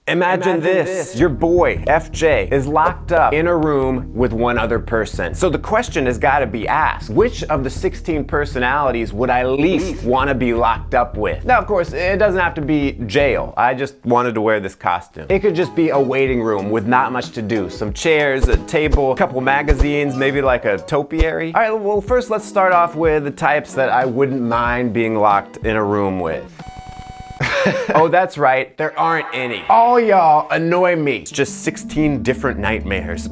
Imagine this. Your boy, FJ, is locked up in a room with one other person. So the question has got to be asked, which of the 16 personalities would I least want to be locked up with? Now, of course, it doesn't have to be jail. I just wanted to wear this costume. It could just be a waiting room with not much to do. Some chairs, a table, a couple magazines, maybe like a topiary. All right, well, first let's start off with the types that I wouldn't mind being locked in a room with. Oh, that's right, there aren't any. All y'all annoy me. It's just 16 different nightmares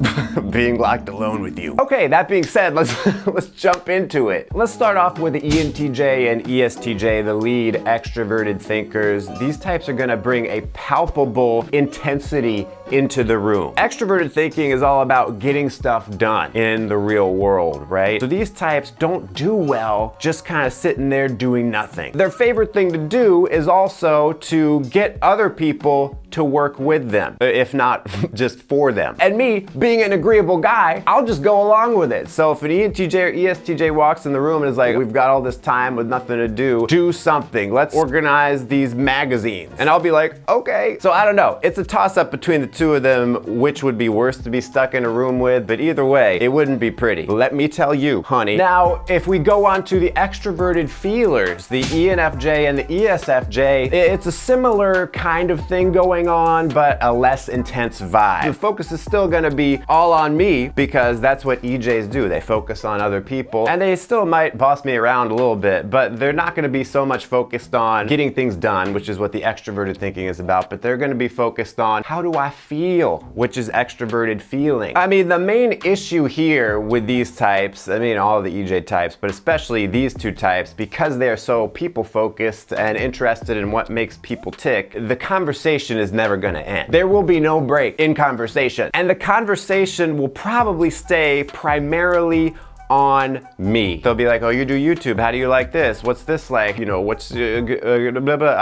being locked alone with you. Okay, that being said, let's jump into it. Let's start off with the ENTJ and ESTJ, the lead extroverted thinkers. These types are gonna bring a palpable intensity into the room. Extroverted thinking is all about getting stuff done in the real world, right? So these types don't do well just kind of sitting there doing nothing. Their favorite thing to do is also to get other people to work with them, if not just for them. And me, being an agreeable guy, I'll just go along with it. So if an ENTJ or ESTJ walks in the room and is like, we've got all this time with nothing to do something. Let's organize these magazines. And I'll be like, okay. So I don't know. It's a toss-up between the two of them, which would be worse to be stuck in a room with, but either way, it wouldn't be pretty. Let me tell you, honey. Now, if we go on to the extroverted feelers, the ENFJ and the ESFJ, it's a similar kind of thing going on, but a less intense vibe. The focus is still gonna be all on me because that's what EJs do. They focus on other people and they still might boss me around a little bit, but they're not gonna be so much focused on getting things done, which is what the extroverted thinking is about, but they're gonna be focused on how do I feel, which is extroverted feeling. I mean, the main issue here with these types, I mean, all of the EJ types, but especially these two types, because they're so people focused and interested in what makes people tick, the conversation is never gonna end. There will be no break in conversation. And the conversation will probably stay primarily on me. They'll be like, oh, you do YouTube. How do you like this? What's this like? You know, what's blah, blah.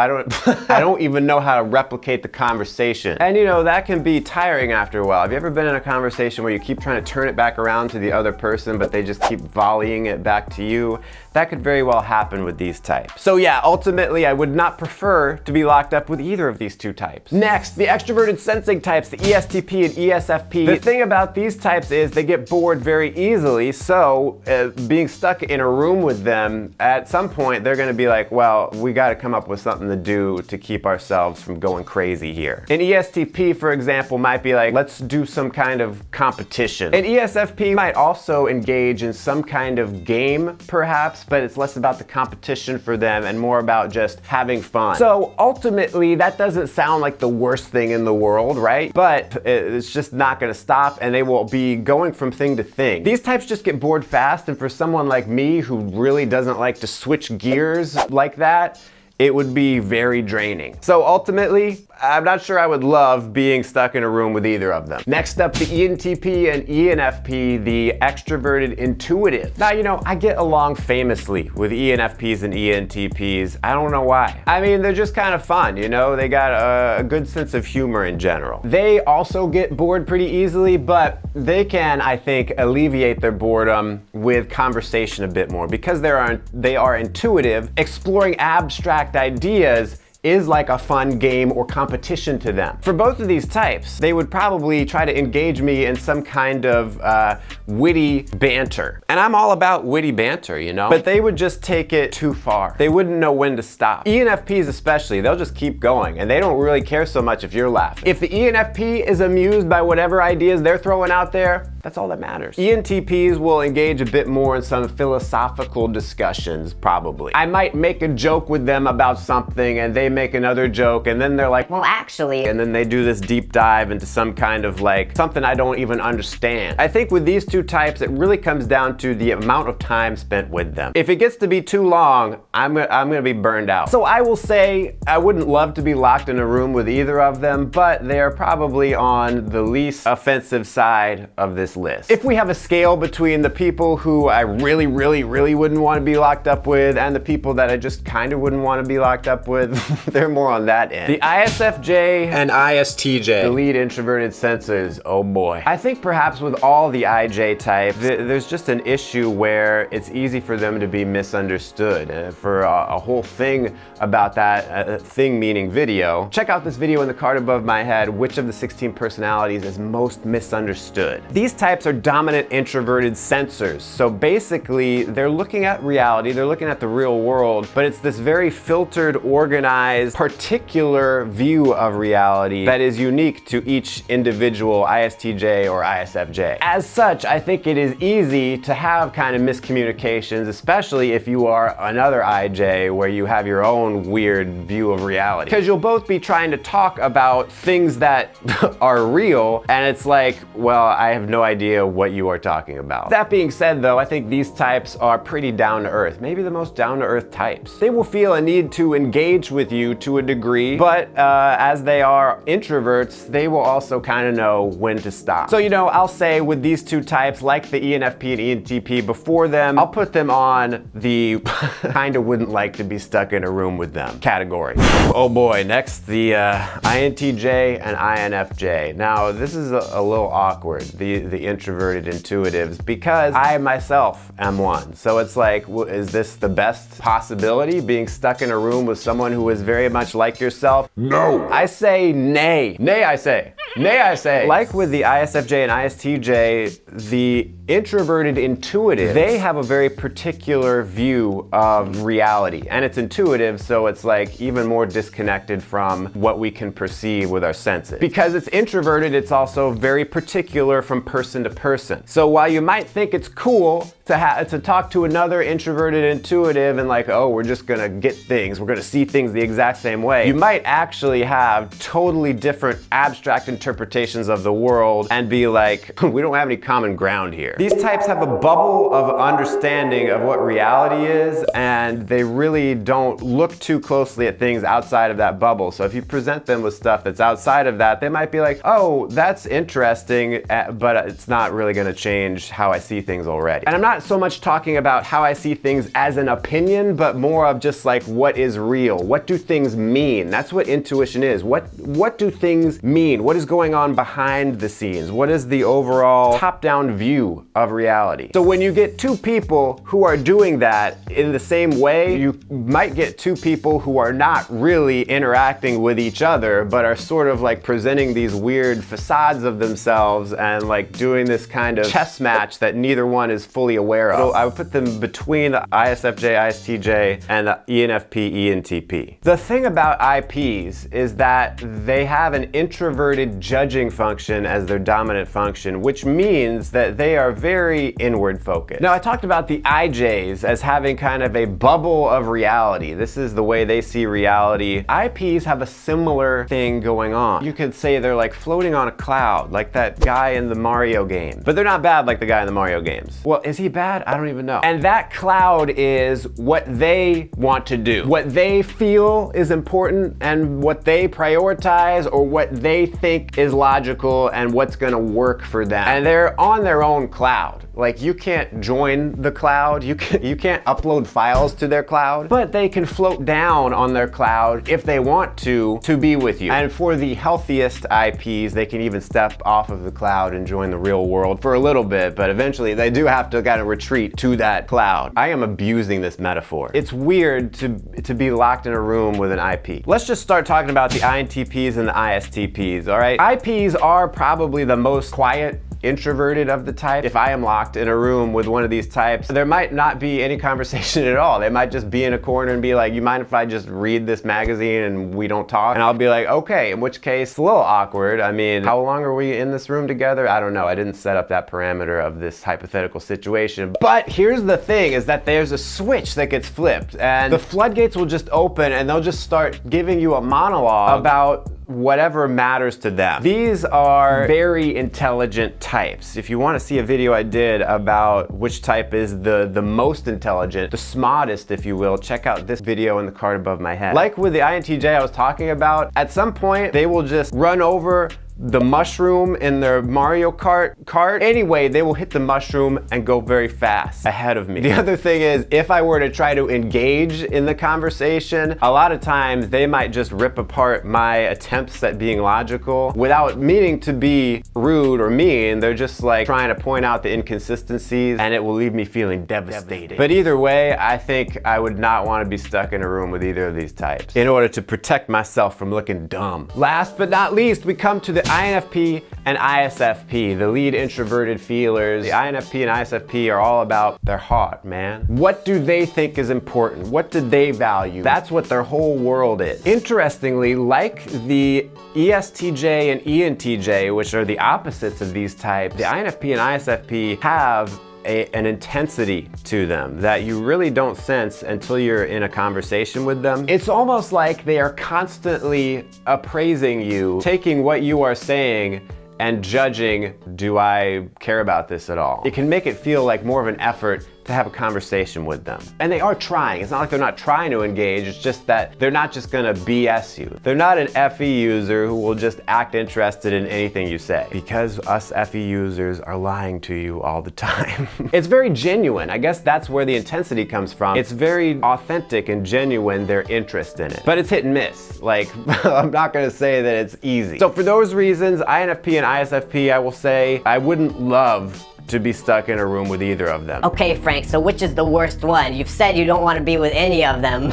I don't even know how to replicate the conversation. And you know, that can be tiring after a while. Have you ever been in a conversation where you keep trying to turn it back around to the other person, but they just keep volleying it back to you? That could very well happen with these types. So yeah, ultimately, I would not prefer to be locked up with either of these two types. Next, the extroverted sensing types, the ESTP and ESFP. The thing about these types is they get bored very easily, so being stuck in a room with them, at some point, they're gonna be like, well, we gotta come up with something to do to keep ourselves from going crazy here. An ESTP, for example, might be like, let's do some kind of competition. An ESFP might also engage in some kind of game, perhaps, but it's less about the competition for them and more about just having fun. So ultimately, that doesn't sound like the worst thing in the world, right? But it's just not gonna stop and they will be going from thing to thing. These types just get bored fast, and for someone like me who really doesn't like to switch gears like that, it would be very draining. So ultimately, I'm not sure I would love being stuck in a room with either of them. Next up, the ENTP and ENFP, the extroverted intuitive. Now, you know, I get along famously with ENFPs and ENTPs. I don't know why. I mean, they're just kind of fun, you know? They got a good sense of humor in general. They also get bored pretty easily, but they can, I think, alleviate their boredom with conversation a bit more because they are intuitive. Exploring abstract ideas is like a fun game or competition to them. For both of these types, they would probably try to engage me in some kind of witty banter. And I'm all about witty banter, you know? But they would just take it too far. They wouldn't know when to stop. ENFPs especially, they'll just keep going and they don't really care so much if you're laughing. If the ENFP is amused by whatever ideas they're throwing out there, that's all that matters. ENTPs will engage a bit more in some philosophical discussions, probably. I might make a joke with them about something and they make another joke and then they're like, well, actually, and then they do this deep dive into some kind of like something I don't even understand. I think with these two types, it really comes down to the amount of time spent with them. If it gets to be too long, I'm gonna be burned out. So I will say I wouldn't love to be locked in a room with either of them, but they are probably on the least offensive side of this this list. If we have a scale between the people who I really wouldn't want to be locked up with and the people that I just kind of wouldn't want to be locked up with, they're more on that end. The ISFJ and ISTJ, the lead introverted sensors, oh boy. I think perhaps with all the IJ types, there's just an issue where it's easy for them to be misunderstood. For a whole thing about that, thing meaning video, check out this video in the card above my head, which of the 16 personalities is most misunderstood. These types are dominant introverted sensors. So basically, they're looking at reality, they're looking at the real world, but it's this very filtered, organized, particular view of reality that is unique to each individual ISTJ or ISFJ. As such, I think it is easy to have kind of miscommunications, especially if you are another IJ where you have your own weird view of reality. Because you'll both be trying to talk about things that are real, and it's like, well, I have no idea what you are talking about. That being said though, I think these types are pretty down to earth, maybe the most down to earth types. They will feel a need to engage with you to a degree, but as they are introverts, they will also kind of know when to stop. So, you know, I'll say with these two types, like the ENFP and ENTP before them, I'll put them on the kind of wouldn't like to be stuck in a room with them category. Oh boy, next the INTJ and INFJ. Now, this is a little awkward, the introverted intuitives, because I myself am one. So it's like, is this the best possibility, being stuck in a room with someone who is very much like yourself? No. I say nay. Nay, I say. Nay, I say. Like with the ISFJ and ISTJ, the introverted intuitive, they have a very particular view of reality. And it's intuitive, so it's like even more disconnected from what we can perceive with our senses. Because it's introverted, it's also very particular from person to person. So while you might think it's cool to talk to another introverted intuitive and like, oh, we're just gonna get things, we're gonna see things the exact same way, you might actually have totally different abstract interpretations of the world and be like, we don't have any common ground here. These types have a bubble of understanding of what reality is, and they really don't look too closely at things outside of that bubble. So if you present them with stuff that's outside of that, they might be like, oh, that's interesting, but it's not really gonna change how I see things already. And I'm not so much talking about how I see things as an opinion, but more of just like, what is real? What do things mean? That's what intuition is. What do things mean? What is going on behind the scenes? What is the overall top-down view of reality? So when you get two people who are doing that in the same way, you might get two people who are not really interacting with each other, but are sort of like presenting these weird facades of themselves and like doing this kind of chess match that neither one is fully aware of. So I would put them between the ISFJ, ISTJ, and the ENFP, ENTP. The thing about IPs is that they have an introverted judging function as their dominant function, which means that they are very inward focused. Now, I talked about the IJs as having kind of a bubble of reality. This is the way they see reality. IPs have a similar thing going on. You could say they're like floating on a cloud, like that guy in the Mario game. But they're not bad like the guy in the Mario games. Well, is he bad? I don't even know. And that cloud is what they want to do. What they feel is important and what they prioritize or what they think is logical and what's gonna work for them. And they're on their own cloud. Like, you can't join the cloud, you can't upload files to their cloud, but they can float down on their cloud if they want to be with you. And for the healthiest IPs, they can even step off of the cloud and join the real world for a little bit, but eventually they do have to kind of retreat to that cloud. I am abusing this metaphor. It's weird to be locked in a room with an IP. Let's just start talking about the INTPs and the ISTPs, all right? IPs are probably the most quiet, introverted of the type. If I am locked in a room with one of these types, there might not be any conversation at all. They might just be in a corner and be like, you mind if I just read this magazine and we don't talk? And I'll be like, okay, in which case, it's a little awkward. I mean, how long are we in this room together? I don't know. I didn't set up that parameter of this hypothetical situation. But here's the thing, is that there's a switch that gets flipped and the floodgates will just open and they'll just start giving you a monologue about whatever matters to them. These are very intelligent types. If you want to see a video I did about which type is the most intelligent, the smartest, if you will, check out this video in the card above my head. Like with the INTJ I was talking about, at some point they will just run over the mushroom in their Mario Kart cart. Anyway, they will hit the mushroom and go very fast ahead of me. The other thing is, if I were to try to engage in the conversation, a lot of times they might just rip apart my attempts at being logical without meaning to be rude or mean. They're just like trying to point out the inconsistencies, and it will leave me feeling devastated. But either way, I think I would not want to be stuck in a room with either of these types in order to protect myself from looking dumb. Last but not least, we come to the INFP and ISFP, the lead introverted feelers. The INFP and ISFP are all about their heart, man. What do they think is important? What do they value? That's what their whole world is. Interestingly, like the ESTJ and ENTJ, which are the opposites of these types, the INFP and ISFP have an intensity to them that you really don't sense until you're in a conversation with them. It's almost like they are constantly appraising you, taking what you are saying and judging, do I care about this at all? It can make it feel like more of an effort to have a conversation with them. And they are trying. It's not like they're not trying to engage, it's just that they're not just gonna BS you. They're not an FE user who will just act interested in anything you say, because us FE users are lying to you all the time. It's very genuine. I guess that's where the intensity comes from. It's very authentic and genuine, their interest in it. But it's hit and miss. Like, I'm not gonna say that it's easy. So for those reasons, INFP and ISFP, I will say, I wouldn't love to be stuck in a room with either of them. Okay, Frank, so which is the worst one? You've said you don't want to be with any of them.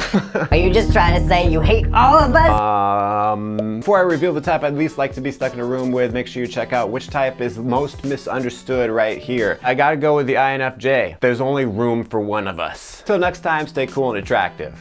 Are you just trying to say you hate all of us? Before I reveal the type I'd least like to be stuck in a room with, make sure you check out which type is most misunderstood right here. I gotta go with the INFJ. There's only room for one of us. Till next time, stay cool and attractive.